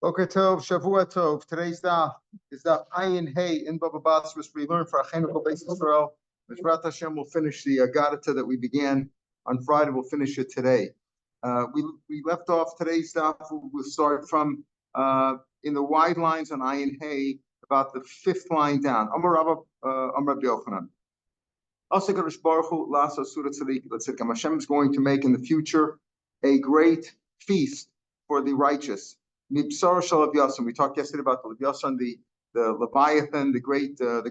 Boker Tov, Shavua Tov. Today's daf is daf Ayin Hey in Baba Basra. We learn for Achenu Beis Yisrael. Mishrat Hashem will finish the Agadata that we began on Friday. We'll finish it today. We left off today's daf. We'll start from in the wide lines on Ayin Hey, about the fifth line down. Amar Rabbi Yochanan. Hashem is going to make in the future a great feast for the righteous. We talked yesterday about the Leviathan, the Leviathan, the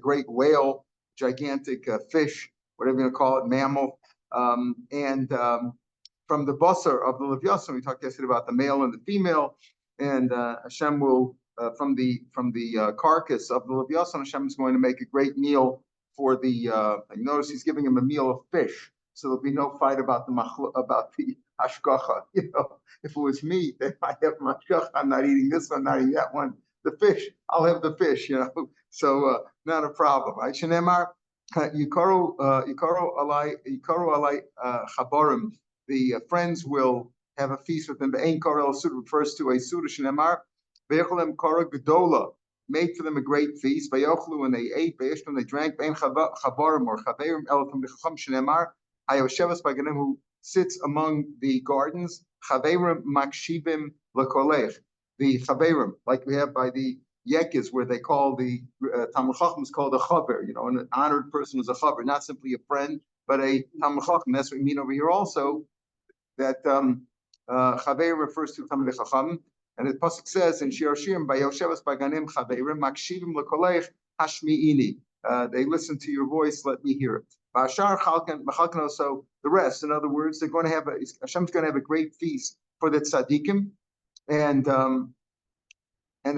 great whale, gigantic fish, whatever you want to call it, mammal. From the basar of the Leviathan, we talked yesterday about the male and the female, and Hashem will from the carcass of the Leviathan, Hashem is going to make a great meal for the. You notice he's giving him a meal of fish, so there'll be no fight about the hashgacha. You know, if it was meat, then I have hashgacha. I'm not eating this one, not eating that one. The fish, I'll have the fish. You know, so not a problem. Right? Shenemar yikaru alai chaborim. The friends will have a feast with them. The ein korel suda refers to a suda. Shenemar ve'echolem kara gedola. Made for them a great feast. Vayochlu, and they ate. Vayishnu, and they drank. Bein chaborim or chaverim elotam b'chacham shenemar. Hayoshevas b'ganim, who sits among the gardens. Chaverim makshibim lekolech. The chaverim, like we have by the yekes, where they call the Talmud Chacham is called a chaver. You know, an honored person is a chaver, not simply a friend, but a Talmud Chacham. That's what we mean over here also. That chaver refers to Talmud Chacham. And the pasuk says in Shiur "Vayoshevas b'ganim chaverim makshibim lekolech hashmi'ini." They listen to your voice, let me hear it. Bashar chalkan machalkan, so the rest. In other words, they're going to have Hashem's going to have a great feast for the tzaddikim, and then that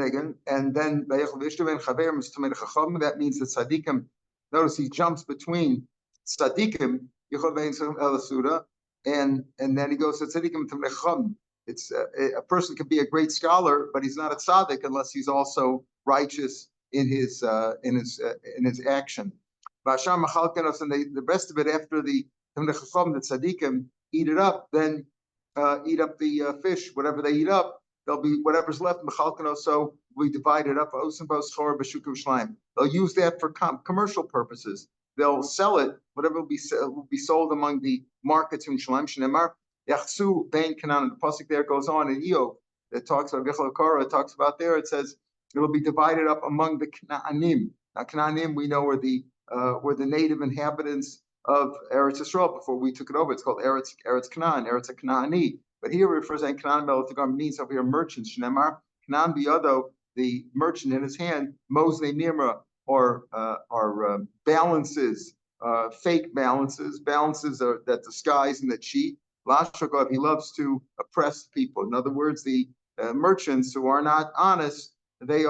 means the tzaddikim. Notice he jumps between tzaddikim and then he goes to tzaddikim. It's a person can be a great scholar, but he's not a tzaddik unless he's also righteous in his action. And the rest of it, after the tzaddikim eat it up, then eat up the fish, whatever they eat up, there'll be whatever's left. So we divide it up. They'll use that for commercial purposes. They'll sell it. Whatever will be sold among the markets in Shalem. Yachsu bein Canaan. The pasuk there goes on in Iyov that talks about Vichal Kara. It talks about there. It says it will be divided up among the Canaanim. Now Canaanim we know were the native inhabitants of Eretz Yisrael before we took it over. It's called Eretz Canaan, Eretz Kanaani. But here it refers to Canaan Melatagar, means over here merchants. Shnemar Canaan biyado, the merchant in his hand, Mosne Nimra, or balances, fake balances that disguise and that cheat. Lashakov, he loves to oppress people. In other words, the merchants who are not honest, they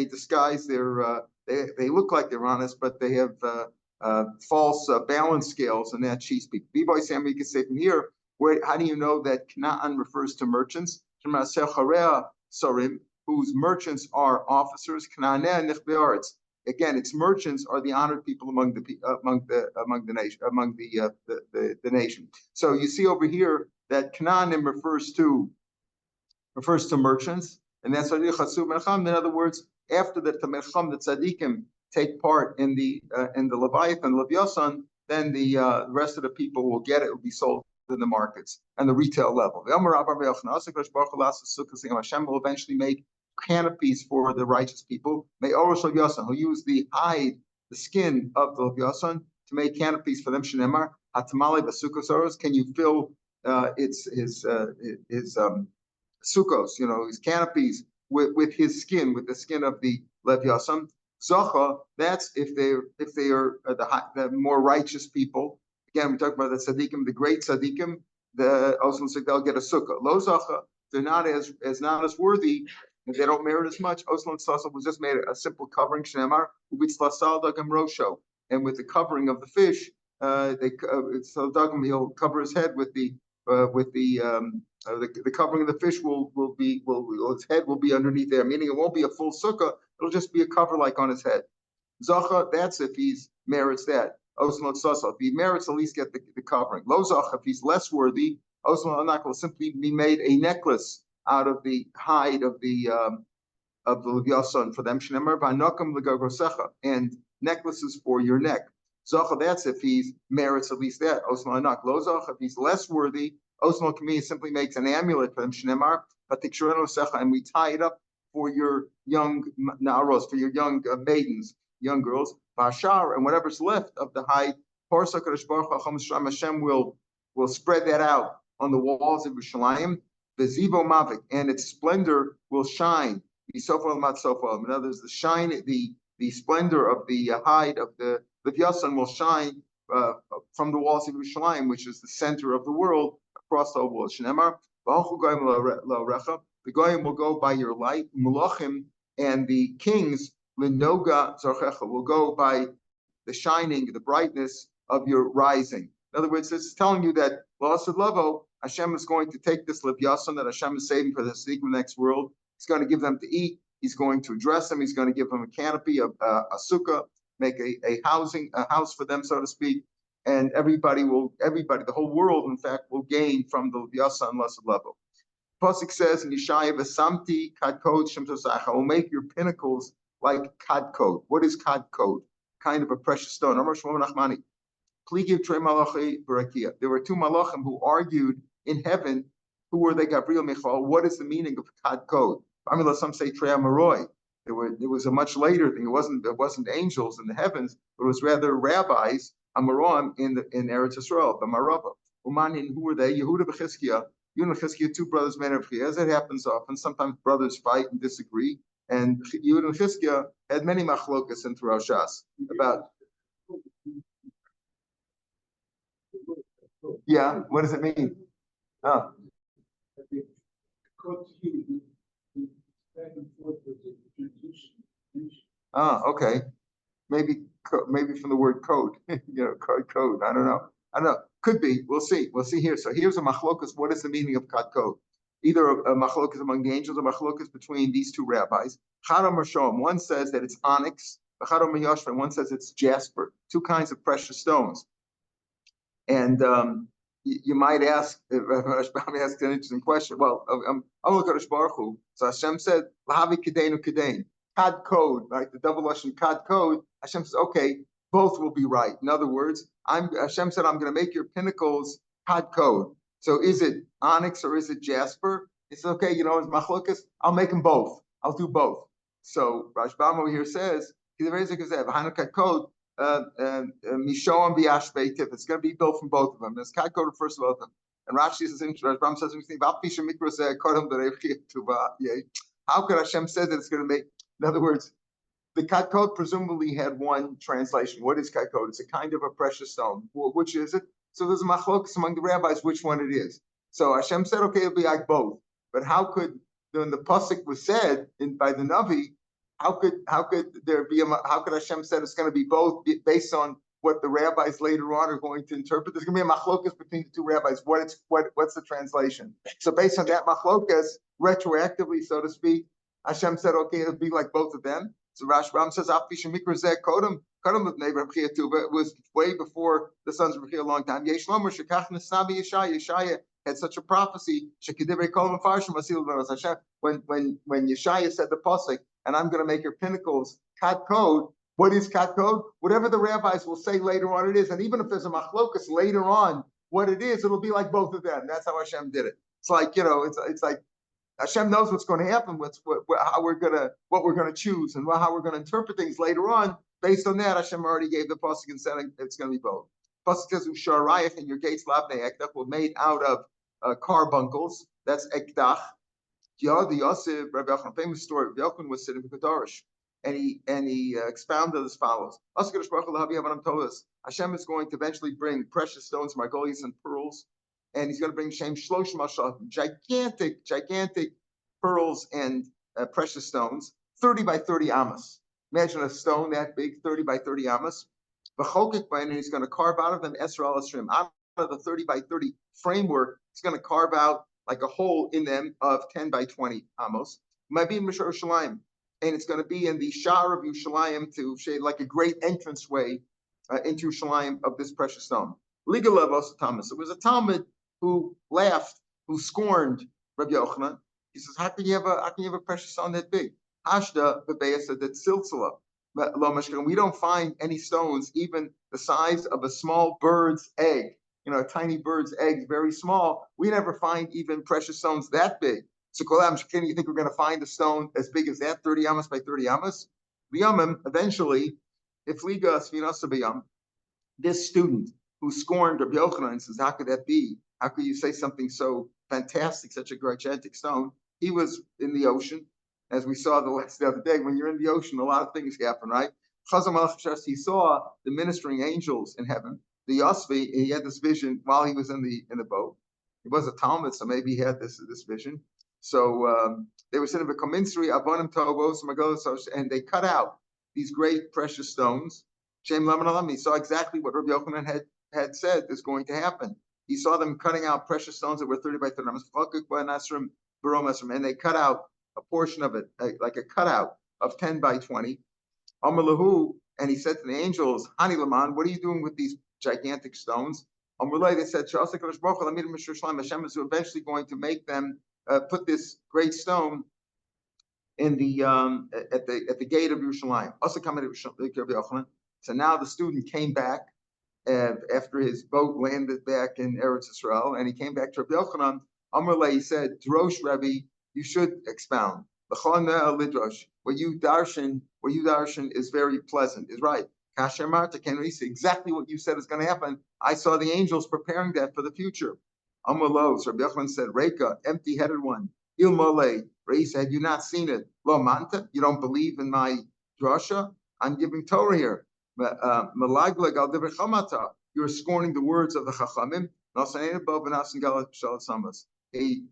disguise their. They look like they're honest, but they have false balance scales, and that cheats people. B-boy Sam, you can say from here, how do you know that Canaan refers to merchants? Whose merchants are officers. Again, its merchants are the honored people among the nation. So you see over here that Canaanim refers to merchants, and that's in other words, after the tzaddikim take part in the Leviathan, then the rest of the people will get it. Will be sold in the markets and the retail level. Hashem will eventually make canopies for the righteous people. May Orosh Yasan, who use the hide, the skin of the Yasan to make canopies for them. Shenemar Hatamale Basukosaros. Can you fill his sukkos, his canopies with his skin, with the skin of the Leviathan? Zocha, that's if they are the more righteous people. Again, we talk about the tzaddikim, the great tzaddikim. The Osman they'll get a sukkah. Lo zocha, they're not as worthy. They don't merit as much. Osman Sasa was just made a simple covering. Shnemar ubitz dagam rosho, and with the covering of the fish, he'll cover his head with the covering of the fish his head will be underneath there, meaning it won't be a full sukkah. It'll just be a cover like on his head. Zacha, that's if he merits that. Osman Sasa, if he merits, at least get the covering. Lo zacha, if he's less worthy, Osman Anak will simply be made a necklace out of the hide of the of the Levyasan for them, Shneimar v'anokam l'gagrosecha, and necklaces for your neck. Zocha, that's if he merits at least that. Osma anak lo zocha, if he's less worthy, Osma Kami simply makes an amulet for them, Shneimar, and we tie it up for your young naros, for your young maidens, young girls, Bashar, and whatever's left of the hide, Hashem will spread that out on the walls of Yerushalayim, the Zivo Mavik, and its splendor will shine. In other words, the splendor of the hide of the Vyasan will shine from the walls of Yerushalayim, which is the center of the world, across the whole world. Shneimar, the Goyim will go by your light, Malachim, and the kings, Linoga Zarchecha, will go by the shining, the brightness of your rising. In other words, it's telling you that Hashem is going to take this Levyasan that Hashem is saving for the sake of the next world. He's going to give them to eat. He's going to dress them. He's going to give them a canopy, a sukkah, make a house for them, so to speak. And everybody, the whole world, in fact, will gain from the Levyasan level. Pasuk says in Yeshaya, "V'samti kadkod shem tosach." I will make your pinnacles like kadkod. What is kadkod? Kind of a precious stone. There were two malachim who argued in heaven. Who were they? Gabriel, Michael. What is the meaning of kadkod? Some say Trei Amaroi. It was a much later thing. It wasn't angels in the heavens, but it was rather rabbis, Amaroim in Eretz Yisrael, the Marava. Umanin, who were they? Yehuda Bechizkiah. Yehuda and Chizkiah, two brothers, men of Chiyah. As it happens often, sometimes brothers fight and disagree. And Yehuda and Chizkiah had many machlokas in Roshas about. Yeah, what does it mean? Oh. Ah, okay. Maybe from the word code, code. I don't know. Could be. We'll see. We'll see here. So here's a machlokas. What is the meaning of code? Either a machlokas among the angels, or machlokas between these two rabbis. Chadam Rishon. One says that it's onyx. Chadam Yoshva. One says it's jasper. Two kinds of precious stones. And you might ask, Rashbam asks an interesting question. Well, I'm Kadosh Baruch Hu. So Hashem said, "Lahavi kadeinu kadein." Kad code, right? The double Lashon kad code. Hashem says, "Okay, both will be right." In other words, Hashem said, "I'm going to make your pinnacles kad code." So is it onyx or is it jasper? It's okay. It's machlokas. I'll make them both. I'll do both. So Rashbam over here says, "Hanukkah code." Mishoam v'ashbeitif. It's going to be built from both of them. There's kad code first of all. And Rashi says, Rashbam says, how could Hashem say that it's going to make? In other words, the kad code presumably had one translation. What is kad code? It's a kind of a precious stone. Which is it? So there's a machlokas among the rabbis which one it is. So Hashem said, okay, it'll be like both. But how could, when the pasuk was said by the Navi, how could Hashem said it's going to be both based on what the rabbis later on are going to interpret? There's going to be a machlokas between the two rabbis. What's the translation? So based on that machlokas, retroactively, so to speak, Hashem said, okay, it'll be like both of them. So Rashbam says, Kodem it was way before the sons of Rechia a long time. Yeshaya had such a prophecy. When Yeshaya said the pasuk, and I'm going to make your pinnacles kad code. What is kad code? Whatever the rabbis will say later on, it is. And even if there's a machlokas later on, what it is, it'll be like both of them. That's how Hashem did it. It's like it's like Hashem knows what's going to happen, what we're going to choose, and how we're going to interpret things later on. Based on that, Hashem already gave the pasuk and said it's going to be both. Pasuk says, "Usharayach and your gates lavnei ekdach were made out of carbuncles." That's ekdach. The Yosef, Rabbi Yochanan, famous story. Rabbi Yochanan was sitting with the Darish, and he expounded as follows: Hashem is going to eventually bring precious stones, margolius, and pearls, and he's going to bring Shem Shloshim Ashafim, gigantic pearls and precious stones, 30 by 30 amas. Imagine a stone that big, 30 by 30 amas. And he's going to carve out of them Esra al-Asrim. Out of the 30 by 30 framework, he's going to carve out like a hole in them of 10 by 20 amos. Might be in Mishar Shalayim. And it's going to be in the Shar of Yerushalayim to shade like a great entranceway into Yerushalayim of this precious stone. Liga Levos Thomas. It was a Talmud who laughed, who scorned Rabbi Yochanan. He says, how can you have a precious stone that big? Hashda bebeasa that silsila. We don't find any stones even the size of a small bird's egg. A tiny bird's egg, very small. We never find even precious stones that big. So, can you think we're going to find a stone as big as that, 30 amas by 30 amas? Eventually, if ligas vinasabiyam, this student who scorned Rabbi Yochanan and says, how could that be? How could you say something so fantastic, such a gigantic stone? He was in the ocean, as we saw the other day. When you're in the ocean, a lot of things happen, right? He saw the ministering angels in heaven. The Yosvi, he had this vision while he was in the boat. He was a Talmud, so maybe he had this vision. So they were sitting and they cut out these great precious stones. He saw exactly what Rabbi Yochanan had said is going to happen. He saw them cutting out precious stones that were 30 by 30, and they cut out a portion of it, like a cutout of 10 by 20. And he said to the angels, Hani Laman, what are you doing with these gigantic stones? They said, Hashem is eventually going to make them put this great stone in the at the gate of Yerushalayim. So now the student came back after his boat landed back in Eretz Israel, and he came back to Rabbi Yochanan. He said, Drosh Rebbe, you should expound. What you darshan is very pleasant, is right. Kasher Marta can we see exactly what you said is going to happen. I saw the angels preparing that for the future. Amalo, so Rabbi Yochanan said, Reka, empty-headed one. Il Mole, Reisa, had you not seen it? Lo Manta, you don't believe in my drasha? I'm giving Torah here. You're scorning the words of the Chachamim. He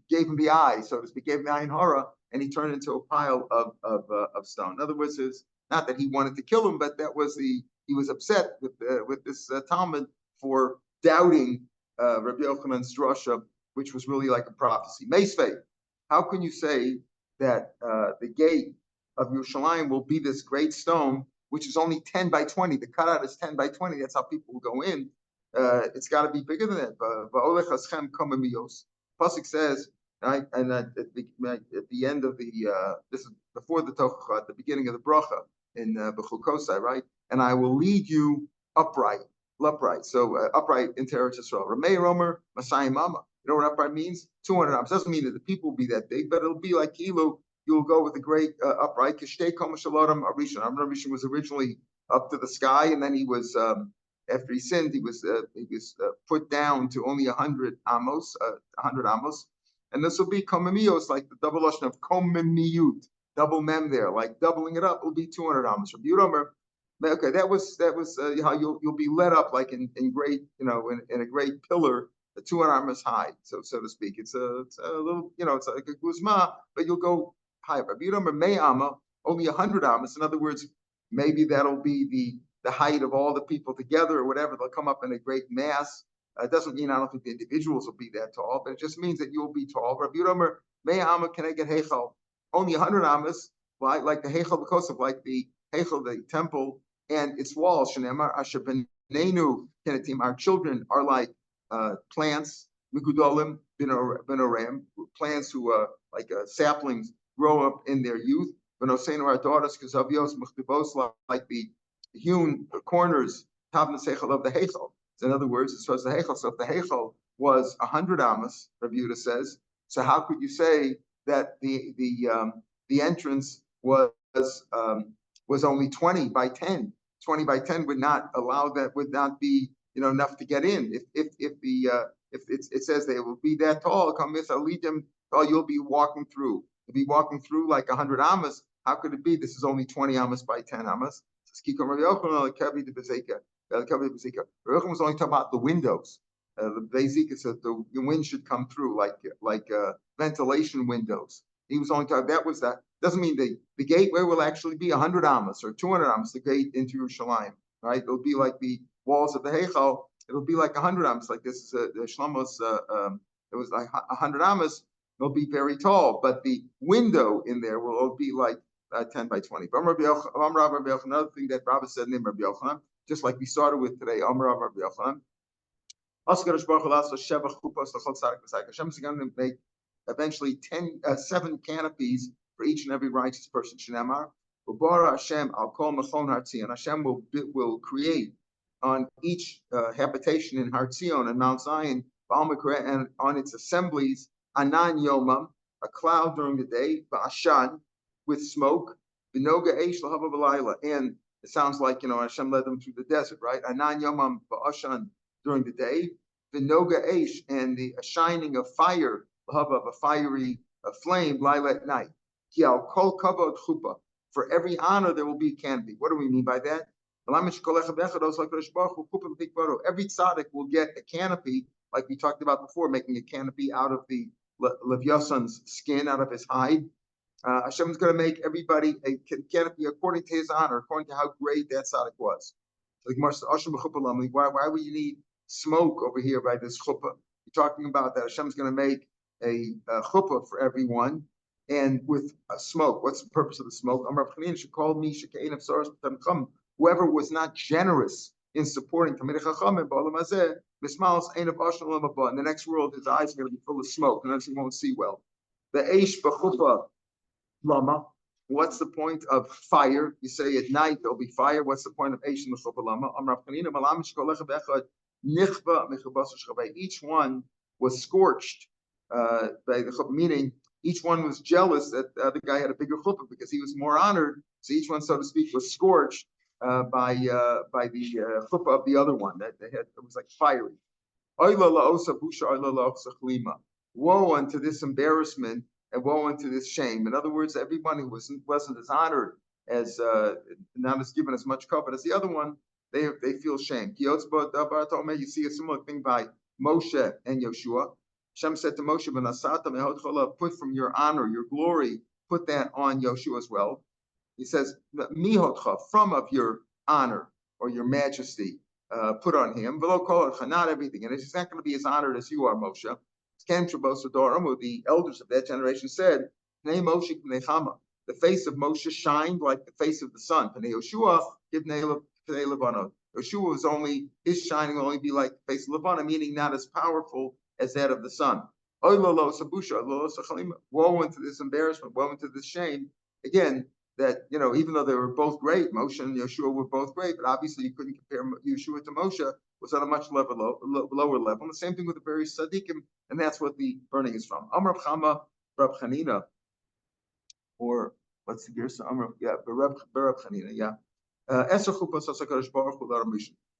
gave him the eye, so to speak, gave him the ayin hara, and he turned into a pile of stone. In other words, it's not that he wanted to kill him, but that was he was upset with this Talmud for doubting Rabbi Yochanan's drasha, which was really like a prophecy. Meisvei, how can you say that the gate of Yerushalayim will be this great stone, which is only 10 by 20? The cutout is 10 by 20. That's how people will go in. It's got to be bigger than that. Pasuk says, right, and at the end of the this is before the Tochacha, at the beginning of the bracha in Bechukosai, right? And I will lead you upright. So upright into Eretz Yisrael. Ramei Romer Masai Mama. You know what upright means? 200 arms. Doesn't mean that the people will be that big, but it'll be like Kilu. You'll go with a great upright. Kishtei Komashalotam Arishan. Arishan was originally up to the sky, and then he was after he sinned, he was put down to only 100 amos, and this will be komemios, like the double lashon of komemiyut, double mem there, like doubling it up will be 200 amos. Okay, that was how you'll be led up like in great, in a great pillar, 200 amos high, so to speak. It's a little, it's like a guzma, but you'll go higher. May ama, only 100 amos. In other words, maybe that'll be the height of all the people together or whatever. They'll come up in a great mass. It doesn't mean I don't think the individuals will be that tall, but it just means that you'll be tall. Rabbi Yomer, May Amma, can I get Heichal? Only 100 Amas, like the Heichal B'Kosov, like the Heichal, the temple, and its walls. Shenemar, Asher Benenu, Kenetim, our children are like plants, Mikudolim, Benoram, plants who are like saplings grow up in their youth. Benoseinu, our daughters, Kazavios, Muchtibos, like the hewn corners, Tabna Seichel of the Heichal. So in other words, as far as the Heichal, so if the Heichal was 100 Amas, Rabbi Yehuda says, so how could you say that the entrance was only 20 by 10? 20 by 10 would not allow that, would not be enough to get in. If it says they will be that tall, come with Alidim, you'll be walking through. To be walking through like 100 Amas, how could it be? This is only 20 Amas by 10 Amas. Rabbi Yochanan was only talking about the windows. The Bezika said the wind should come through like ventilation windows. He was only talking, that was that. Doesn't mean the gateway will actually be 100 Amas or 200 Amas, the gate into Yerushalayim, right? It'll be like the walls of the Heichal. It'll be like 100 Amas, like this. Shlomo's, it was like 100 Amas. It'll be very tall, but the window in there will be like 10 by 20. Another thing that Rabbi said in Rabbi Yochanan, just like we started with today, Rabbi Yochanan. Hashem is going to make eventually 7 canopies for each and every righteous person. Shnemar, Ubara Hashem al kol mechon Hartzion. Hashem will create on each habitation in Hartzion and Mount Zion, and on its assemblies, Anan Yomam, a cloud during the day, Ba'ashan, with smoke, Binoga Eish Lahava B'Layla, and it sounds like, Hashem led them through the desert, right? Anan Yomam Ba'ashan during the day, Binoga Eish, and the shining of fire, Lahava, of a fiery flame, Laila at night. Kial Kol Kavod Chupa, for every honor there will be a canopy. What do we mean by that? Every tzaddik will get a canopy, like we talked about before, making a canopy out of the Levyasan's skin, out of his hide. Hashem is going to make everybody a canopy according to his honor, according to how great that tzaddik was. Why would you need smoke over here by this chuppah? You're talking about that Hashem is going to make a chuppah for everyone, and with smoke. What's the purpose of the smoke? Whoever was not generous in supporting Talmidei Chachamim in the next world, his eyes are going to be full of smoke, and then he won't see well. The Eish B'chuppah Lama. What's the point of fire? You say at night there'll be fire. What's the point of Eish in the Chuppah Lama? Each one was scorched by the chuppah, meaning each one was jealous that the other guy had a bigger chuppah because he was more honored. So each one, so to speak, was scorched by the chuppah of the other one. That they had, it was like fiery. Woe unto this embarrassment and woe unto this shame. In other words, everyone who wasn't as honored as not as given as much covet as the other one, they feel shame. You see a similar thing by Moshe and Yeshua. Hashem said to Moshe, put from your honor, your glory, put that on Yeshua as well. He says, from of your honor or your majesty, put on him. Not everything. And it's not going to be as honored as you are, Moshe. The elders of that generation said, the face of Moshe shined like the face of the sun. Yeshua was only, his shining will only be like the face of Levana, meaning not as powerful as that of the sun. Woe unto this embarrassment, woe unto this shame. Again, that, even though they were both great, Moshe and Yeshua were both great, but obviously you couldn't compare Yeshua to Moshe, was on a much lower level. And the same thing with the various tzaddikim, and that's what the burning is from. Amr Chama, Rab Chanina, or what's the gear? Rab Chanina, yeah.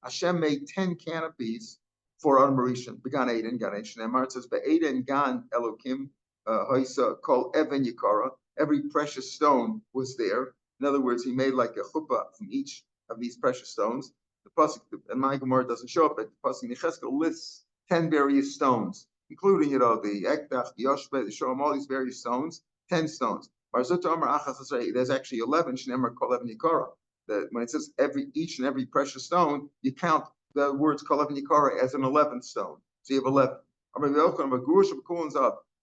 Hashem made 10 canopies for Adam Rishon. Began Eden, Gan Shnemar. It says, "Be'eden Gan Elokim Hoisa Kol Even Yikara." Every precious stone was there. In other words, he made like a chuppah from each of these precious stones. The pasuk, and my Gemara doesn't show up, but the pasuk Necheskel lists 10 various stones, including the Ekdach, the Yoshbe, the Shom, all these various stones. 10 stones. There's actually 11. Shnemar Kol Even Yikara. When it says each and every precious stone, you count the words Kol Even Yikara as an 11th stone. So you have 11.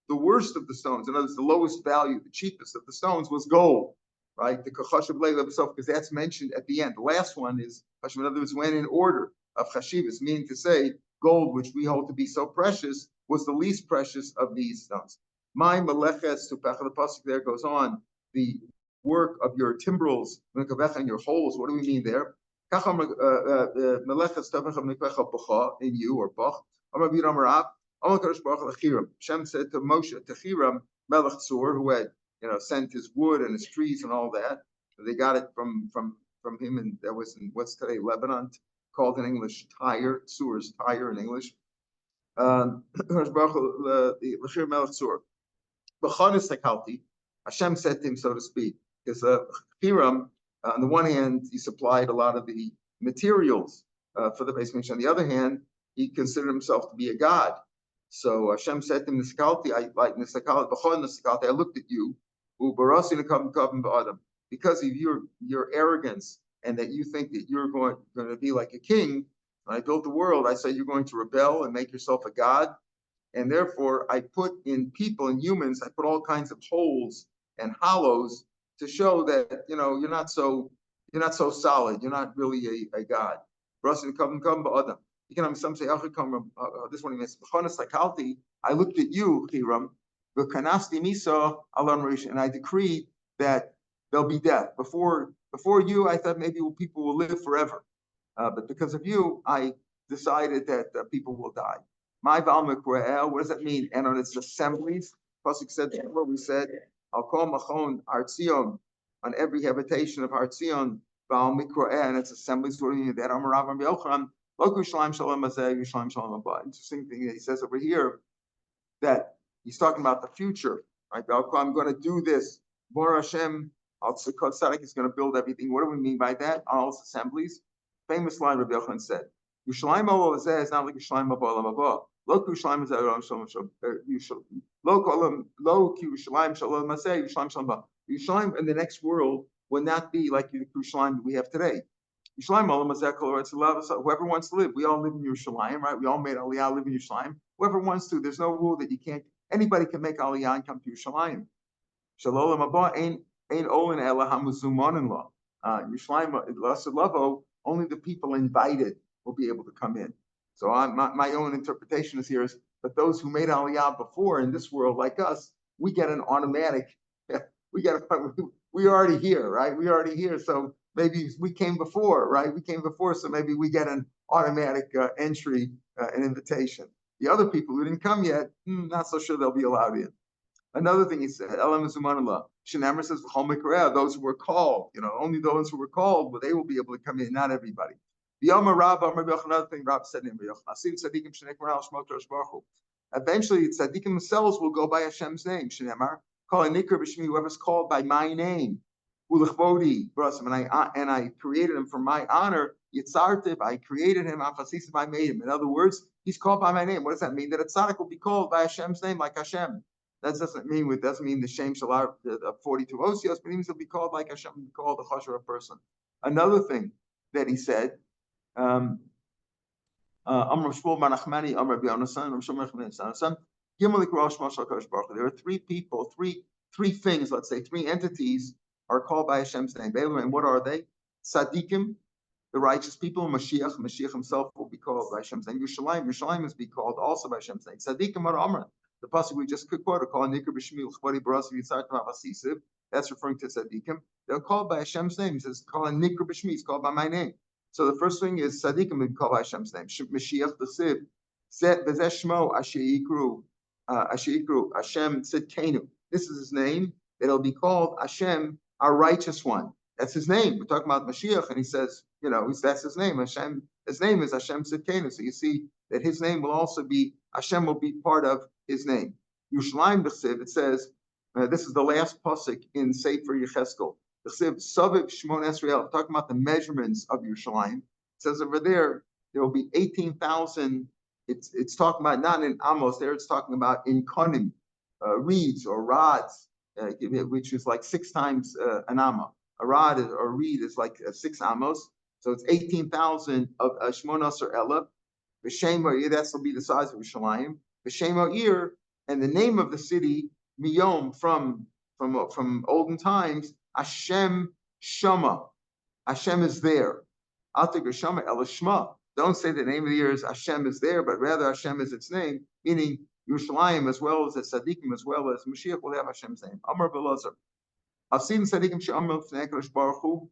The worst of the stones, in other words, the lowest value, the cheapest of the stones was gold, right? The Kachashav Leila himself, because that's mentioned at the end. The last one is, in other words, went in order of Chashivas, meaning to say gold, which we hold to be so precious, was the least precious of these stones. My Meleches to the pasuk there goes on, the work of your timbrels and your holes. What do we mean there? In you or Bach. Hashem said to Moshe, Techiram Melech Tzur, who had sent his wood and his trees and all that. They got it from him, and that was in what's today Lebanon, called in English Tyre. Tzur is Tyre in English. Hashem said to him, so to speak, because Hiram, on the one hand, he supplied a lot of the materials for the Beis Mikdash. On the other hand, he considered himself to be a god. So Hashem said to him, I looked at you, because of your arrogance and that you think that you're going to be like a king. When I built the world, I said you're going to rebel and make yourself a god. And therefore, I put in people and humans, I put all kinds of holes and hollows to show that you're not so solid. You're not really a god. Some say, this one he means, I looked at you, Hiram, V'kanasti misa alon rish, and I decreed that there'll be death. Before you, I thought maybe people will live forever, but because of you, I decided that people will die. My Valmikra'el, what does that mean? And on its assemblies, Pasuk said what we said, I'll call Machon Artzion, on every habitation of Artzion, Valmikra'el, and its assemblies. What do you mean that? Amarav Rabbi Yochanan, Loku Shalom Shalom Mazeh, Yushalom Shalom Abba. Interesting thing that he says over here, that he's talking about the future, right? I'm going to do this. Bor Hashem, Al-Tzikot Tzaddik is going to build everything. What do we mean by that? All assemblies. Famous line Rabbi Yochanan said, Yushalayim Olam Hazeh is not like Yushalayim Abba Olam Abba. Lo Ki Yushalayim Hazeh Olam Shalom Shalom. Lo Ki Yushalayim Shalom Hazeh Yushalayim Shalom Abba. Yushalayim in the next world will not be like the Yushalayim we have today. Yushalayim Olam Hazeh Kol Eretz Alav. Whoever wants to live, we all live in Yerushalayim, right? We all made Aliyah, live in Yerushalayim. Whoever wants to, there's no rule that you can't. Anybody can make Aliyah and come to Yerushalayim. Shalom Abba ain't Olin Ela Hamuzuman in law. Yerushalayim Lavo. Only the people invited will be able to come in. So my own interpretation is here is that those who made Aliyah before in this world, like us, we get an automatic. We're already here, right? We're already here. So maybe we came before, right? We came before, so maybe we get an automatic entry, an invitation. The other people who didn't come yet, not so sure they'll be allowed in. Another thing he said, Elam Zumanallah. Shinamar says, those who were called, only those who were called, well, they will be able to come in, not everybody. Another thing Rab said in eventually, tzaddikim themselves will go by Hashem's name. Shinamar, call a nikr b'shmi, whoever's called by my name. And I created him for my honor. Yitzartiv, I created him. Afasisim, I made him. In other words, he's called by my name. What does that mean? That a tzaddik will be called by Hashem's name, like Hashem. That doesn't mean the Shem Shalar 42 Osios, but it means he'll be called like Hashem, be called a Chashra person. Another thing that he said, Amr Shmuel Manachmani, Amr B'Yonasan, Amr Shmuel Manachmani, there are three people, three things, let's say, three entities are called by Hashem's name. And what are they? Tzaddikim, the righteous people. Mashiach himself will be called by Hashem's name. Yerushalayim is be called also by Hashem's name. Tzaddikim are Amr. The pasuk we just quoted, called Nikr B'Shmi L'Chvadi B'Rasi Yitzartim Avasisiv. That's referring to tzaddikim. They're called by Hashem's name. He says, call Nikr B'Shmi. He's called by my name. So the first thing is tzaddikim will be called by Hashem's name. Mashiach the Siv. V'zeh Shmo Asher Yikru Hashem Tzidkenu. This is his name. It'll be called Hashem, our righteous one. That's his name. We're talking about Mashiach, and he says, that's his name. Hashem. His name is Hashem Tzidkenu. So you see that his name will also be, Hashem will be part of his name. Yerushalayim b'chsiv, it says, this is the last pasuk in Sefer Yecheskel. B'chsiv Saviv Shmon Esrael, talking about the measurements of Yerushalayim. It says over there will be 18,000. It's talking about not in amos. There it's talking about in konim, reeds or rods, which is like 6 times an amma. A rod or reed is like 6 amos. So it's 18,000 of Shmon Esrael. B'Shem, that will be the size of Yerushalayim. B'Shem Ha'ir, and the name of the city, Miyom, from olden times, Hashem Shama. Hashem is there. Al Tikra Shama El Shma. Don't say the name of the year is Hashem is there, but rather Hashem is its name, meaning Yerushalayim as well as the Tzaddikim as well as Mashiach will have Hashem's name. Amar Belazar. I've seen Tzaddikim She'amar Fnei HaKadosh Baruch Hu.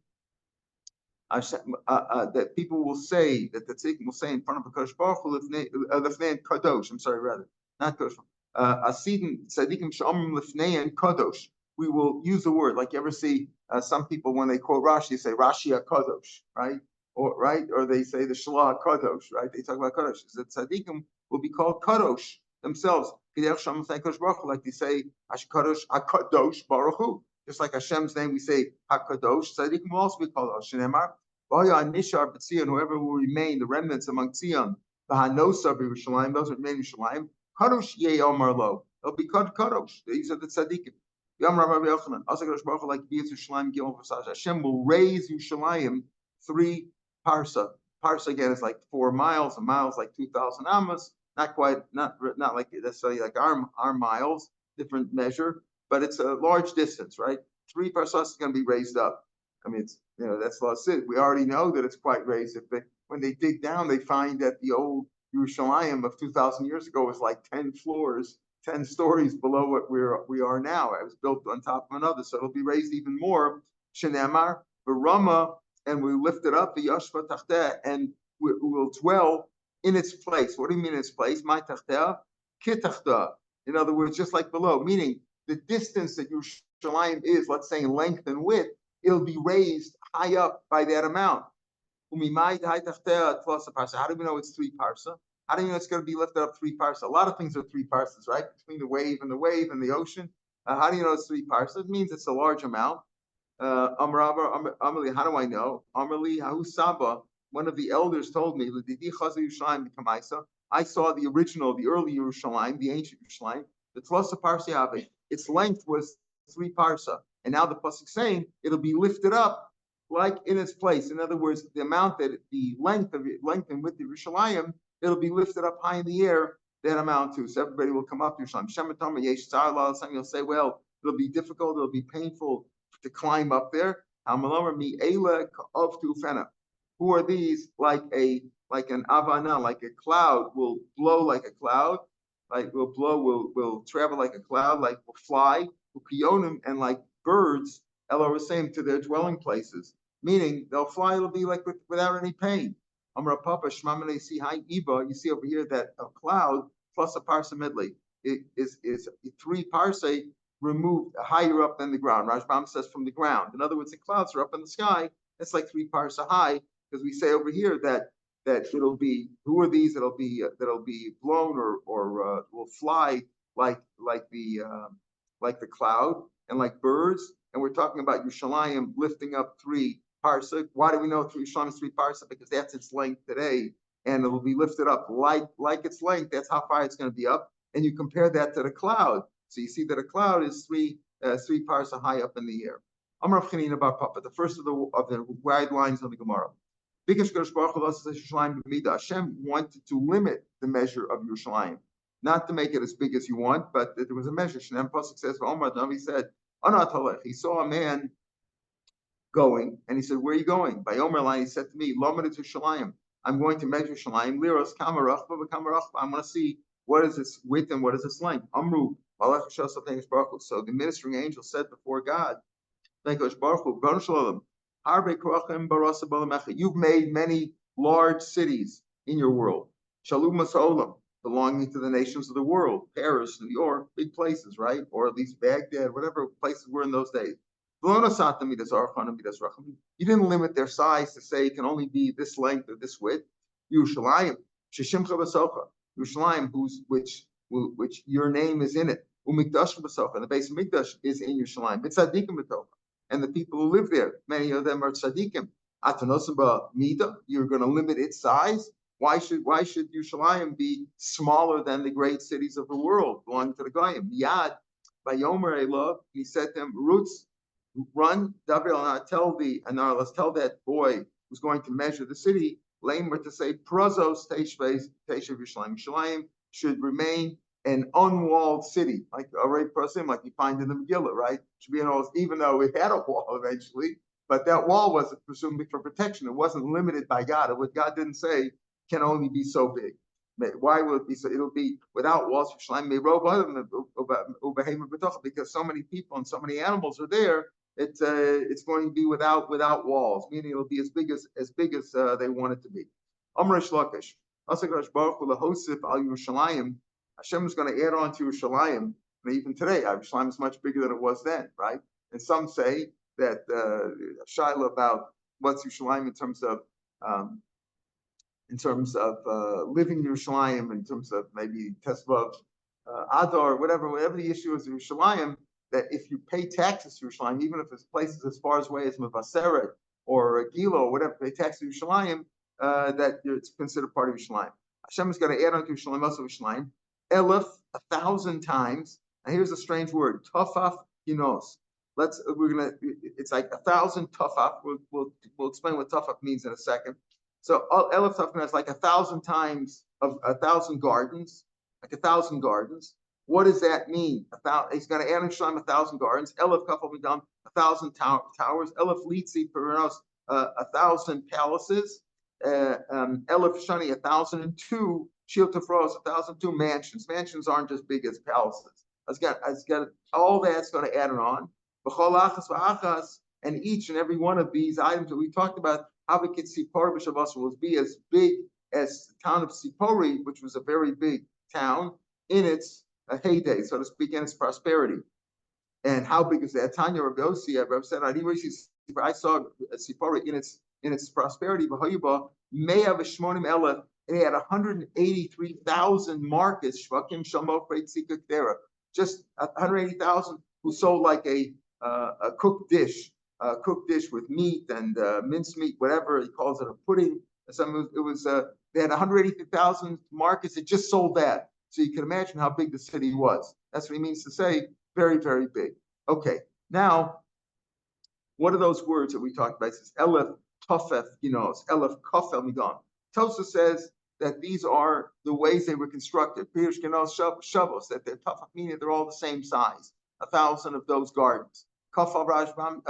That people will say, that the tzaddikim will say in front of the Kadosh Baruch Hu, Lefnei Kadosh. I'm sorry, rather not Kadosh. Asidin tzaddikim she'omrim Lefnei and Kadosh. We will use the word, like you ever see some people when they quote Rashi, they say Rashi HaKadosh, right? Or they say the Shalah HaKadosh, right? They talk about Kadosh. The tzaddikim will be called Kadosh themselves. Like they say Kadosh HaKadosh Baruch Hu. Just like Hashem's name, we say HaKadosh. Tzaddikim will also be called Hashenemar. Whoever will remain, the remnants among Tzion, the Hanosa Yerushalayim, those who remain in Yerushalayim, Kadosh Yeh Omar Lo. They'll be called Kadosh. These are the tzaddikim. Yom Rabbi Yochanan. Also Kadosh Baruch Hu like Yerushalayim Gimel Vasaj. Hashem will raise Yerushalayim 3 parsa. Parsa again is like 4 miles. A mile is like 2,000 amas. Not like necessarily like our miles. Different measure, but it's a large distance, right? 3 parsas is going to be raised up. I mean, it's that's lost it. We already know that it's quite raised. When they dig down, they find that the old Yerushalayim of 2,000 years ago was like 10 floors. 10 stories below what we are now. It was built on top of another, so it'll be raised even more. Shenamar, Barama, and we lift it up, the Yashva Tachteh, and we will dwell in its place. What do you mean in its place? My Tachteh, Kitachta. In other words, just like below, meaning the distance that Yerushalayim is, let's say in length and width, it'll be raised high up by that amount. How do we know it's 3 parsa? How do you know it's going to be lifted up 3 parsa? A lot of things are 3 parsas, right? Between the wave and the ocean. How do you know it's 3 parsas? It means it's a large amount. Amrli, how do I know? Amrli, Hahu Saba, one of the elders told me, I saw the original, the early Yerushalayim, the ancient Yerushalayim, the Tlasa Parsiave. Its length was 3 parsa. And now the pasuk saying it'll be lifted up like in its place. In other words, the amount that the length and width of Yerushalayim, it'll be lifted up high in the air, that amount too. So everybody will come up to Yerushalayim. You'll say, well, it'll be difficult, it'll be painful to climb up there. Who are these? Like an avana, like a cloud will blow like a cloud, like will travel like a cloud, like will fly, and like birds, same to their dwelling places. Meaning they'll fly, it'll be like without any pain. Amra Papa Shmamane see high Iba, you see over here that a cloud plus a parsa midley. It is 3 parsa removed higher up than the ground. Rashbam says from the ground. In other words, the clouds are up in the sky. It's like 3 parsa high, because we say over here that it'll be, who are these that'll be blown or will fly like the cloud and like birds. And we're talking about Yerushalayim lifting up 3 parsa. Why do we know Yerushalayim is 3 parsa? Because that's its length today, and it will be lifted up like its length. That's how far it's going to be up. And you compare that to the cloud. So you see that a cloud is 3 parsa high up in the air. Amar Chanina bar Papa, the first of the wide lines of the Gemara. Hashem wanted to limit the measure of Yerushalayim, not to make it as big as you want, but there was a measure. Shneim pasuk says, he said, he saw a man going, and he said, where are you going? By Omer line, he said to me, I'm going to measure Shalayim, liros kamarachba v'kamarachba. I'm going to see what is its width and what is its length. Amru, so the ministering angel said before God, you've made many large cities in your world, belonging to the nations of the world, Paris, New York, big places, right? Or at least Baghdad, whatever places were in those days. You didn't limit their size to say it can only be this length or this width. Yerushalayim, which your name is in it. And the base of Mikdash is in Yerushalayim. And the people who live there, many of them are tzaddikim. You're going to limit its size. Why should Yerushalayim be smaller than the great cities of the world belonging to the Goyim? Yad, by Yomer Elov, he said to him, Roots, run, let's tell that boy who's going to measure the city, Lamer to say, Prozos Teishveis Teishav Yerushalayim. Yerushalayim should remain an unwalled city, like already Prosim, like you find in the Megillah, right? Should be even though it had a wall eventually, but that wall wasn't presumably for protection. It wasn't limited by God. What God didn't say can only be so big. Why will it be so? It'll be without walls. Because so many people and so many animals are there. It's going to be without walls, meaning it'll be as big as they want it to be. Amrish Lakish. Hashem is going to add on to Yerushalayim. And even today, Yerushalayim is much bigger than it was then, right? And some say that Shaila about what's Yerushalayim in terms of living in Yerushalayim, in terms of maybe Tesvav, Adar, whatever the issue is in Yerushalayim, that if you pay taxes to Yerushalayim, even if it's places as far away as Mevaseret or Gilo or whatever, pay taxes to Yerushalayim, that it's considered part of Yerushalayim. Hashem is going to add on to Yerushalayim, also Yerushalayim, 1,000 times. And here's a strange word, Tafaf Hinos. It's like 1,000 Tafaf. We'll explain what Tafaf means in a second. So Elif Tafaf is like 1,000 times of 1,000 gardens, like 1,000 gardens. What does that mean? He's going to add in Yerushalayim 1,000 gardens. Elif Kafal Midam, 1,000 towers. Elif Litzi Perinos, 1,000 palaces. Elif Shani, 1,002 Shiur Tefros, 1,002 mansions. Mansions aren't just big as palaces. All that's going to add it on. And each and every one of these items that we talked about, Havakit Sipori B'Shavas will be as big as the town of Sipori, which was a very big town in its heyday, so to speak, in its prosperity. And how big is that? Tanya Rav Yossi, Rav said, I saw Sipori in its prosperity. It had 183,000 markets, just 180,000 who sold like a cooked dish with meat and mincemeat, whatever he calls it, a pudding. They had 180,000 markets that just sold that. So you can imagine how big the city was. That's what he means to say, very, very big. Okay, now, what are those words that we talked about? It says Elef Tofef, it's Elef Kofel Migon. Tosa says that these are the ways they were constructed. Pirush Genal Shavos, that they're Tofef, meaning they're all the same size. 1,000 of those gardens. Kafal Rajbam,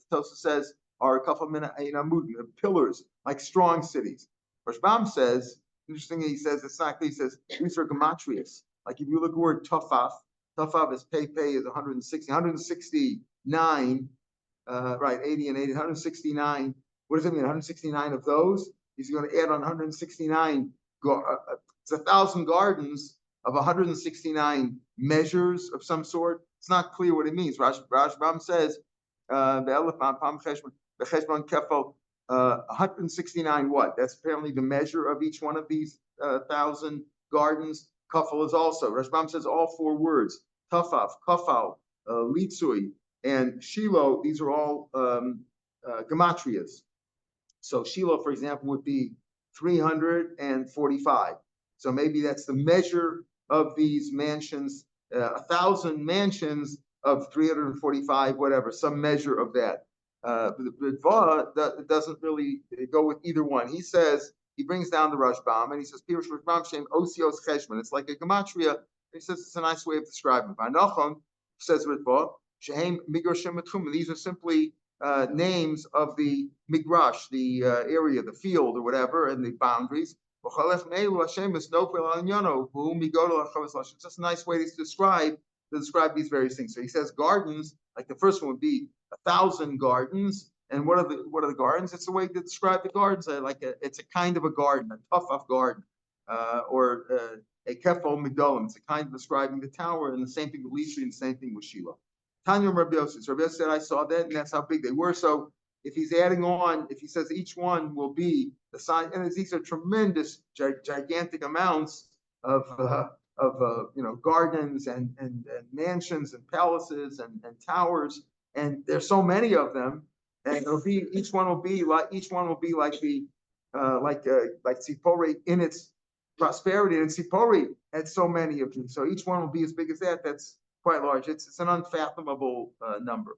Tosa says, are Kafal Mina Mudim, pillars, like strong cities. Rashbam says, interestingly, he says, it's not clear, he says, these are gematrias. Like if you look at the word Tofaf is Pepe is 169, right, 80 and 80, 169. What does it mean? 169 of those? He's going to add on 169, it's 1,000 gardens of 169 measures of some sort. It's not clear what it means. Rashbam says, 169 what? That's apparently the measure of each one of these 1,000 gardens. Kafal is also. Rashbam says all four words. Tafaf, Kafal, Litzui, and Shiloh, these are all gematrias. So Shiloh, for example, would be 345. So maybe that's the measure of these mansions, 1,000 mansions of 345, whatever, some measure of that. The Ritva doesn't really go with either one. He says, he brings down the Rashbam, and he says, Pirush Rashbam Shem Osios Cheshman. It's like a gematria. He says it's a nice way of describing it. V'anochon, says Ritva, Shehem Migrashim Metchum. These are simply names of the migrash, the area, the field, or whatever, and the boundaries. It's just a nice way to describe these various things. So he says gardens, like the first one would be 1,000 gardens. And what are the gardens? It's a way to describe the gardens. It's a kind of a garden, a tufaf garden, or a kefal midolim. It's a kind of describing the tower, and the same thing with Lisha, and the same thing with Shiloh. Tanya Rabbi Yossi. Rabbi Yossi said, I saw that, and that's how big they were. So if he's adding on, if he says each one will be the size, and these are tremendous, gigantic amounts of gardens and mansions and palaces and towers, and there's so many of them, and each one will be like the like Sipori in its prosperity, and Sipori had so many of them. So each one will be as big as that. That's quite large. It's an unfathomable number.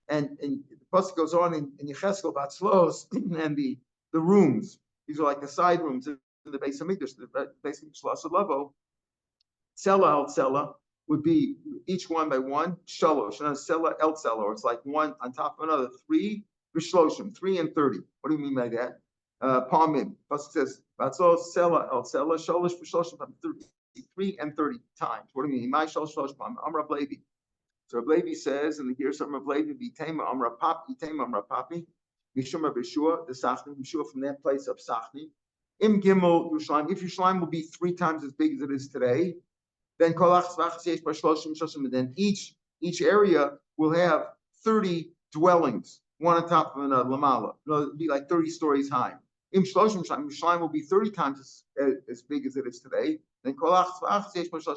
And the pasuk goes on in Yecheskel Batzlos, and the rooms. These are like the side rooms in the base of Mikdash. The base of Mikdash Levo. Sela al Sela would be each one by one. Shalosh and Sela el Sela, or it's like one on top of another. 3 Bishloshim, 3 and 30. What do you mean by that? Palmim. Pasuk says Batzlos Sela el Sela Shalosh Bishloshim 3 and 30 times. What do you mean? My Shalosh Palm. Amra Levi. So Rav Levi says, and here's some Rav Levi, Vitema Amra Papi, Itema Amra Papi, Mishuma Bishua, the Sachni, Mishua from that place of Sachni. Im Gimel Yerushalayim, if Yerushalayim will be 3 times as big as it is today, then then each area will have 30 dwellings, one on top of another, Lamala. It'll be like 30 stories high. Im Shloshim Yerushalayim will be 30 times as big as it is today. Then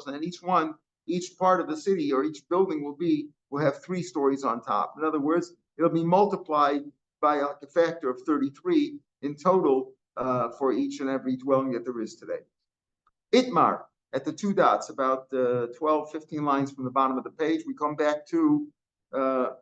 and each part of the city or each building will have 3 stories on top. In other words, it'll be multiplied by a factor of 33 in total for each and every dwelling that there is today. Itmar, at the 2 dots, about 12, 15 lines from the bottom of the page, we come back to the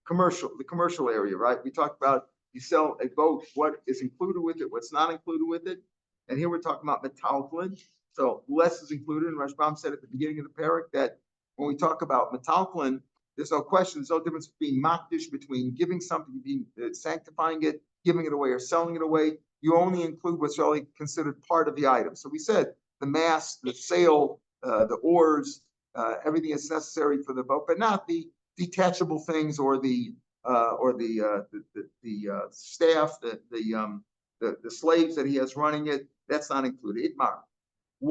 commercial area, right? We talked about you sell a boat, what is included with it, what's not included with it. And here we're talking about metalclin. So less is included. And Rashbam said at the beginning of the parak that when we talk about metalclin, there's no question, there's no difference between makdish, between giving something, being sanctifying it, giving it away, or selling it away. You only include what's really considered part of the item. So we said the mast, the sail, the oars, everything that's necessary for the boat, but not the detachable things or the staff, the slaves that he has running it. That's not included. Itmar.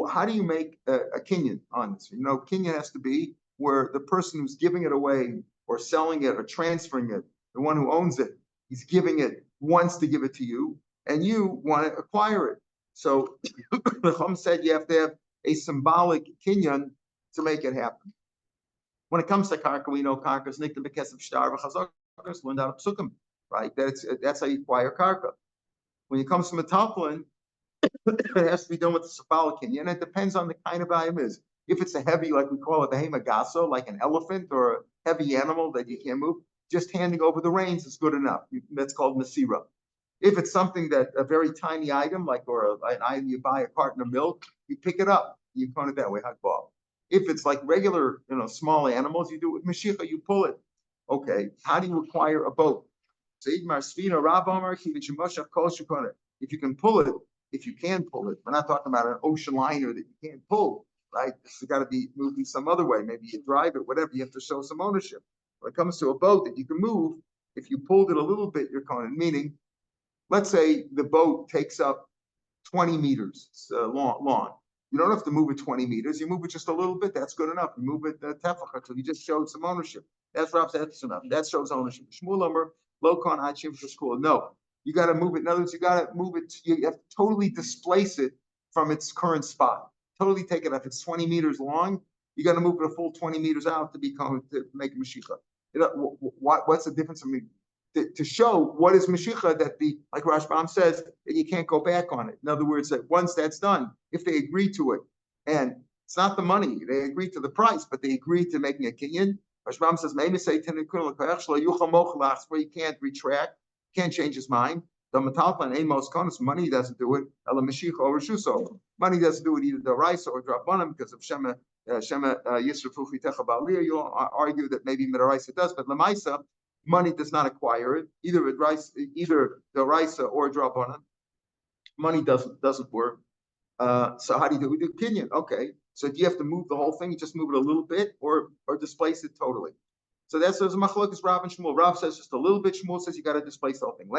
How do you make a kinyan on this? Kinyan has to be where the person who's giving it away or selling it or transferring it, the one who owns it, he's giving it, wants to give it to you, and you want to acquire it. So the Chum said you have to have a symbolic kinyan to make it happen. When it comes to karka, we know karka is nikta b'kesef shtar v'chazakos, learned out of psukim, right? That's how you acquire karka. When it comes to metaltalin, it has to be done with the symbolic kinyan, and it depends on the kind of item is. If it's a heavy, like we call it, behema gaso, like an elephant or a heavy animal that you can't move, just handing over the reins is good enough. That's called masira. If it's something that a very tiny item, like an item you buy a carton of milk, you pick it up, you count it that way, hakbal. If it's like regular, small animals, you do it with mashicha, you pull it. Okay, how do you acquire a boat? If you can pull it, if you can pull it, we're not talking about an ocean liner that you can't pull, right? It's got to be moved in some other way. Maybe you drive it, whatever. You have to show some ownership. When it comes to a boat that you can move, if you pulled it a little bit, you're calling it. Meaning, let's say the boat takes up 20 meters long. You don't have to move it 20 meters. You move it just a little bit. That's good enough. You move it tefach, so you just showed some ownership. That's enough. That shows ownership. Shmuel Omer, Lokon Hachim for school. No, you got to move it. In other words, you got to move it. You have to totally displace it from its current spot. Totally take it. If it's 20 meters long, you got to move it a full 20 meters out to make a mashicha. What's the difference? To show what is mashicha, that like Rashbam says, that you can't go back on it. In other words, that once that's done, if they agree to it, and it's not the money, they agree to the price, but they agree to making a kinyan. Rashbam says, maybe say where you can't retract, can't change his mind. The metalpan ain't most conas, money doesn't do it. Money doesn't do it either the rice or drabanim because of Shema Yisrafufi Techabalia. You'll argue that maybe Midaraisa does, but Lamaisa, money does not acquire it. Either the Raisa or drabanim. Money doesn't work. So how do you do? We do kinyan. Okay. So do you have to move the whole thing? You just move it a little bit or displace it totally. So that's a machlokas Rav and Shmuel. Rav says just a little bit. Shmuel says you got to displace the whole thing.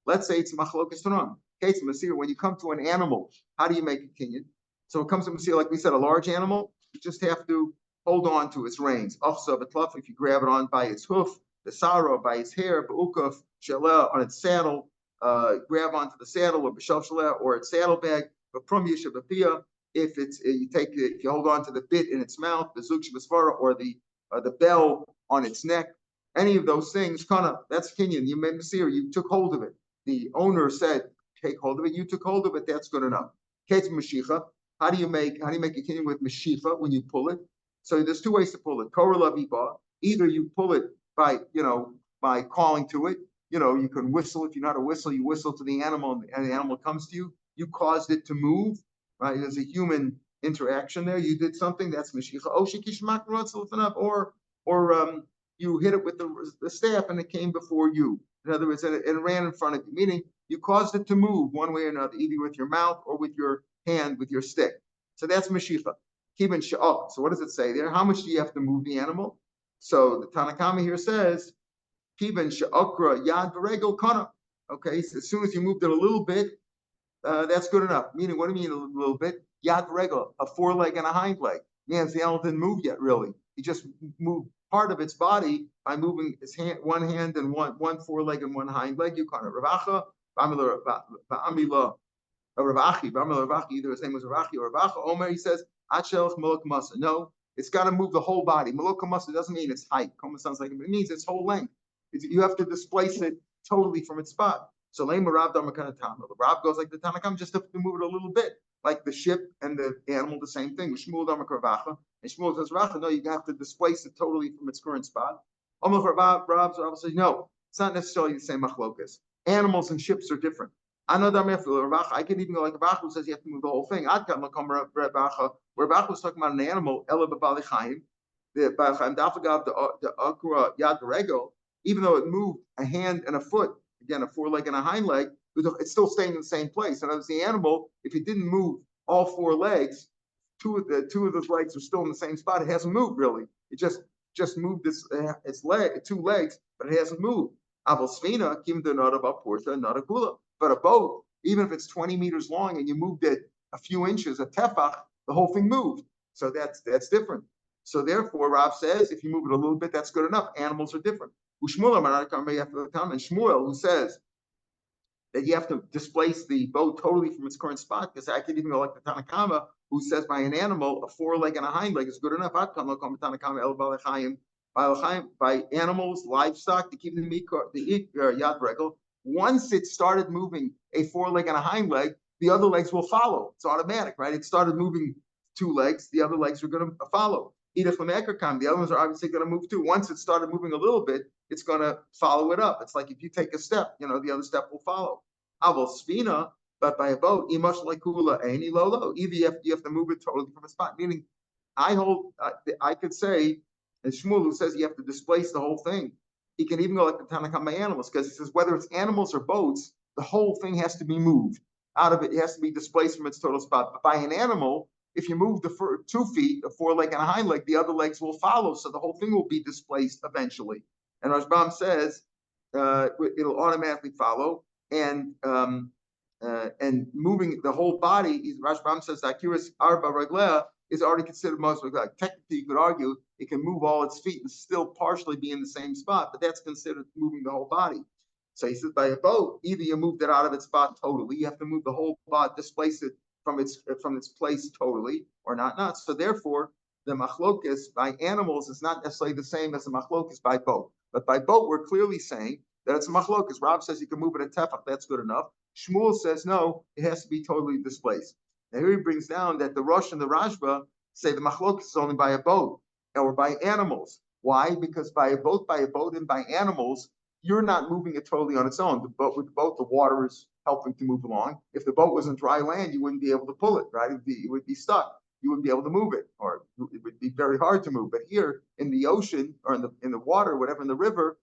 Let's say it's machlokas tanon. Okay, it's masir. When you come to an animal, how do you make a kinyan? So it comes to masir, like we said, a large animal. You just have to hold on to its reins. If you grab it on by its hoof, the sarah by its hair, ba'ukaf shaleh on its saddle, grab onto the saddle or b'shal shaleh or its saddlebag. B'prum yishabapia. If you hold on to the bit in its mouth, the zuk shabasvara or the bell on its neck, any of those things, that's kinyan. You made masir. You took hold of it. The owner said, take hold of it. You took hold of it. That's good enough. Ketz mashicha. How do you make a kinyan with mashicha when you pull it? So there's two ways to pull it. Either you pull it by calling to it. You can whistle. If you're not a whistle, you whistle to the animal, and the animal comes to you. You caused it to move. Right? There's a human interaction there. You did something. That's mashicha. Or you hit it with the staff and it came before you. In other words, it ran in front of you, meaning you caused it to move one way or another, either with your mouth or with your hand, with your stick. So that's mashicha. So what does it say there? How much do you have to move the animal? So the Tanakama here says, kiban she'okra yad v'regel kana. Okay, so as soon as you moved it a little bit, that's good enough. Meaning, what do you mean a little bit? Yad v'regel, a foreleg and a hind leg. Means the animal didn't move yet, really. He just moved part of its body by moving its one hand and one foreleg and one hind leg. You call it Ravacha, Bamila, Ravachi, either his name was Ravachi or Ravacha. Omer, he says, Achelch Melok Masa. No, it's got to move the whole body. Melok Masa doesn't mean its height. Koma sounds like it means its whole length. You have to displace it totally from its spot. So Lema Rav Damakanatam. The Rav goes like the Tanakam, just have to move it a little bit. Like the ship and the animal, the same thing. Shmuel Damak and Shmuel says, Racha, no, you have to displace it totally from its current spot. Rav says, no, it's not necessarily the same machlokas. Animals and ships are different. I can even go like Rav who says you have to move the whole thing. Where Rav was talking about an animal, the Akra Yad Regel, even though it moved a hand and a foot, again, a foreleg and a hind leg, it's still staying in the same place. And as the animal, if it didn't move all four legs, two of those legs are still in the same spot. It hasn't moved really. It just moved its two legs, but it hasn't moved. Aval svina kim denota b'porta not a kula. But a boat, even if it's 20 meters long and you moved it a few inches, a tefach, the whole thing moved. So that's different. So therefore, Rav says if you move it a little bit, that's good enough. Animals are different. And Shmuel, who says that you have to displace the boat totally from its current spot, because I could even go like the Tanakama, who says by an animal, a foreleg and a hind leg is good enough. By animals, livestock, to keep the yad regel. Once it started moving a foreleg and a hind leg, the other legs will follow. It's automatic, right? It started moving two legs, the other legs are going to follow. The other ones are obviously going to move too. Once it started moving a little bit, it's going to follow it up. It's like if you take a step, the other step will follow. Aval svina, but by a boat, imash like kula any lolo. Either you have to move it totally from a spot. Meaning, I could say, and Shmuel, who says you have to displace the whole thing, he can even go like the Tanakama animals, because he says whether it's animals or boats, the whole thing has to be moved out of it. It has to be displaced from its total spot. But by an animal, if you move the 2 feet, a foreleg and a hind leg, the other legs will follow. So the whole thing will be displaced eventually. And Rashbam says it'll automatically follow. And moving the whole body, Rashbam says Akiras Arba Raglea is already considered most like technically you could argue it can move all its feet and still partially be in the same spot, but that's considered moving the whole body. So he says by a boat, either you moved it out of its spot totally, you have to move the whole body, displace it from its place totally, or not. So therefore, the machlokas by animals is not necessarily the same as the machlokas by boat. But by boat, we're clearly saying that it's a machlokas. Rav says you can move it a tefach, that's good enough. Shmuel says no, it has to be totally displaced. Now here he brings down that the Rosh and the Rashba say the machlokas is only by a boat or by animals. Why? Because by a boat, and by animals, you're not moving it totally on its own. With the boat, the water is helping to move along. If the boat was in dry land, you wouldn't be able to pull it, right? It would be stuck. You wouldn't be able to move it, or it would be very hard to move. But here in the ocean or in the water, whatever, in the river,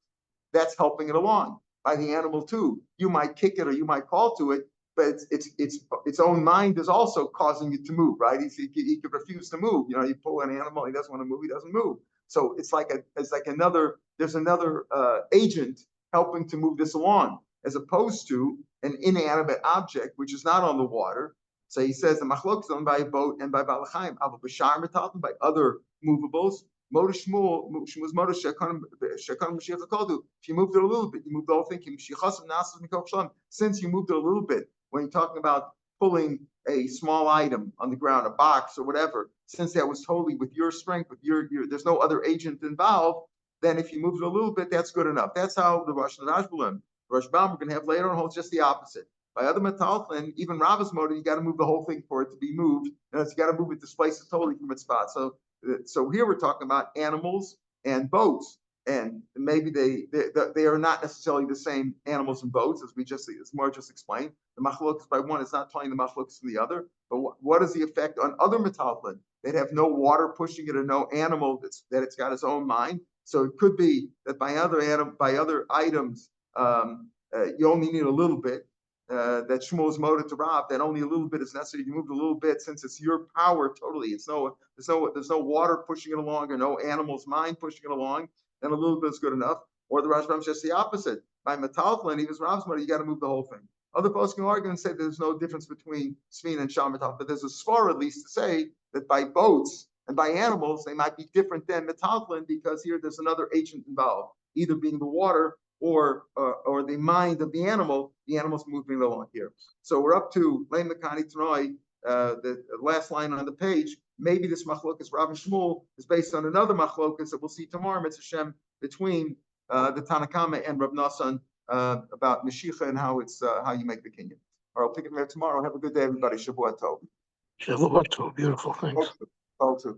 that's helping it along. By the animal too, you might kick it or you might call to it, but its own mind is also causing it to move, right? He could refuse to move. You pull an animal, he doesn't want to move, he doesn't move. So there's another agent helping to move this along, as opposed to an inanimate object which is not on the water. So he says the machlok is done by a boat and by balachayim, by other movables. If you moved it a little bit, you moved the whole thing. Since you moved it a little bit, when you're talking about pulling a small item on the ground, a box or whatever, since that was totally with your strength, with your there's no other agent involved, then if you moved it a little bit, that's good enough. That's how the Rosh and the Rashbalim. Rashbam, we're going to have later on holds just the opposite. By other metalflin, even Rava's motor, you got to move the whole thing for it to be moved. You got to move it, displace it totally from its spot. So here we're talking about animals and boats, and maybe they are not necessarily the same animals and boats as Mar just explained. The machlokas by one is not telling the machlokas from the other. But what is the effect on other metalflin that have no water pushing it or no animal that it's got its own mind? So it could be that by other items, you only need a little bit. That Shmuel's motive to Rav, that only a little bit is necessary. You move a little bit since it's your power totally. There's no water pushing it along or no animal's mind pushing it along. Then a little bit is good enough. Or the Rashbam just the opposite. By metalflin, even Rav's motive, you got to move the whole thing. Other folks can argue and say there's no difference between Svina and Shal metal, but there's a svar at least to say that by boats and by animals they might be different than metalflin, because here there's another agent involved, either being the water or the mind of the animal. The animal's moving along here. So we're up to Lein Mekani Tanoi, the last line on the page. Maybe this machlokas Rav and Shmuel is based on another machlokas that we'll see tomorrow, Mitzvah Shem, between the Tanakama and Rav Nassan about Mashiach and how you make the kinyan. All right, I'll pick it there tomorrow. Have a good day, everybody. Shavua Tov. Shavua Tov. Beautiful. Thanks. All too.